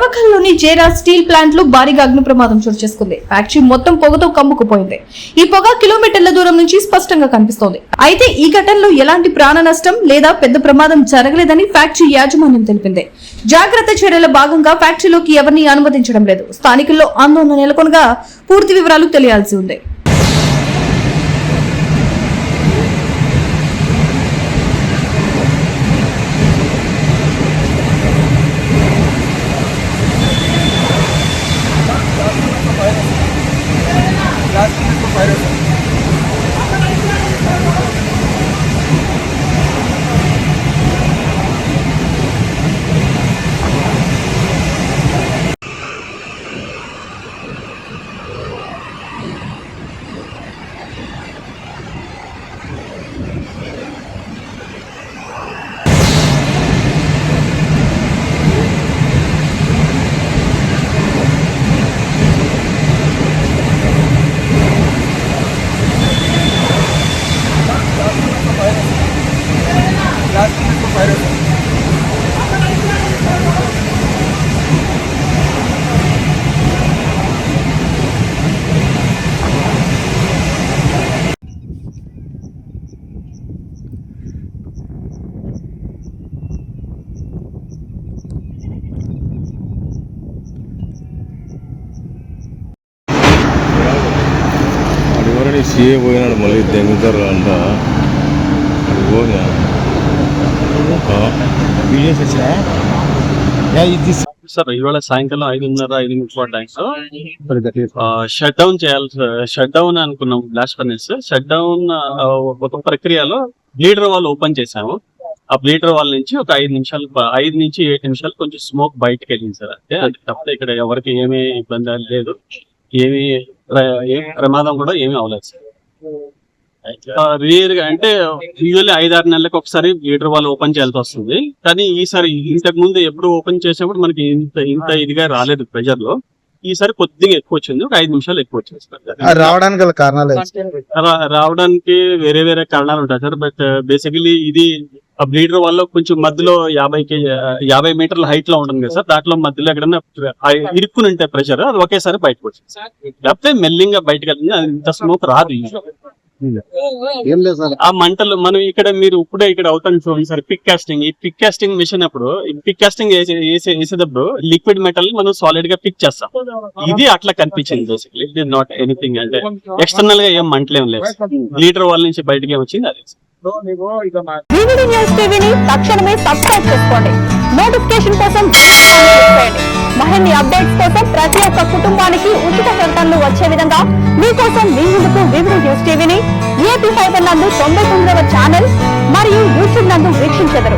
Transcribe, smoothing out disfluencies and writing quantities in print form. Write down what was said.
నమ్మకంలోని జేరా steel plant లో భారీగా అగ్ని ప్రమాదం చోటు చేసుకుంది. ఫ్యాక్టరీ మొత్తం పొగతో కమ్ముకుపోయింది. ఈ పొగ కిలోమీటర్ల దూరం నుంచి స్పష్టంగా కనిపిస్తోంది. అయితే ఈ ఘటనలో ఎలాంటి ప్రాణ నష్టం లేదా పెద్ద ప్రమాదం జరగలేదని ఫ్యాక్టరీ యాజమాన్యం తెలిపింది. జాగ్రత్త చర్యల భాగంగా ఫ్యాక్టరీలోకి ఎవరిని అనుమతించడం లేదు. స్థానికుల్లో ఆందోళన నెలకొనగా పూర్తి వివరాలు తెలియాల్సి ఉంది. సీఏ పోయినాడు, మళ్ళీ దెంగుతారు అంట. అది పోయినా సార్ ఇవాళ సాయంకాలం 5:30 times shut down shut down అనుకున్నాం. బ్లాస్ట్ ఫర్నెస్ షట్ డౌన్ ఒక ప్రక్రియలో బ్లీడర్ వాల్ ఓపెన్ చేసాము. ఆ బ్లీడర్ వాల్ నుంచి ఒక 5 నుంచి 7 నిమిషాలు కొంచెం స్మోక్ బయటకు వెళ్ళింది సార్. అంటే తప్ప ఇక్కడ ఎవరికి ఏమీ ఇబ్బంది లేదు, ఏమి ప్రమాదం కూడా ఏమీ అవ్వలేదు సార్. రియల్ గా అంటే యూజువల్లీ 5-6 నెలలకు ఒకసారి బ్లీడర్ వాల్ ఓపెన్ చేయాల్సి వస్తుంది. కానీ ఈసారి ఇంతకు ముందు ఎప్పుడు ఓపెన్ చేసినప్పుడు మనకి ఇంత ఇదిగా రాలేదు ప్రెజర్ లో. ఈసారి కొద్దిగా ఎక్కువ వచ్చింది, ఒక 5 నిమిషాలు ఎక్కువ వచ్చింది సార్. రావడానికి గల కారణాలు రావడానికి వేరే కారణాలు ఉంటాయి సార్. బట్ బేసికలీ ఇది ఆ బ్లీడర్ వల్ల కొంచెం మధ్యలో 50 మీటర్ల హైట్ లో ఉంటుంది కదా సార్. దాంట్లో మధ్యలో ఎక్కడన్నా ఇరుక్కుని ఉంటే ప్రెషర్ అది ఒకేసారి బయటకు వచ్చింది. లేకపోతే మెల్లింగా బయటకు వెళ్ళింది. ఇంత స్మోక్ రాదు. ఆ మంటలు మనం మీరు ఇప్పుడే ఇక్కడ అవుతాను చూడండి సార్. పిక్ కాస్టింగ్ మిషన్ అప్పుడు పిక్ కాస్టింగ్ వేసేటప్పుడు లిక్విడ్ మెటల్ మనం సాలిడ్ గా పిక్ చేస్తాం. ఇది అట్లా కనిపించింది. Basically it is not anything. అంటే ఎక్స్టర్నల్ గా ఏం మంటలేం లేదు. లీటర్ వాల్ నుంచి బయటకి వచ్చింది అది. వివిడి న్యూస్ టీవీని తక్షణమే సబ్స్క్రైబ్ చేసుకోండి. నోటిఫికేషన్ కోసం మరిన్ని అప్డేట్స్ కోసం ప్రతి ఒక్క కుటుంబానికి ఉచిత ప్రకటనలు వచ్చే విధంగా మీకోసం మీ ముందుకు వివిడి న్యూస్ టీవీని ఏపీ ఫైబర్ నందు 99వ ఛానల్ మరియు యూట్యూబ్ నందు వీక్షించెదరు.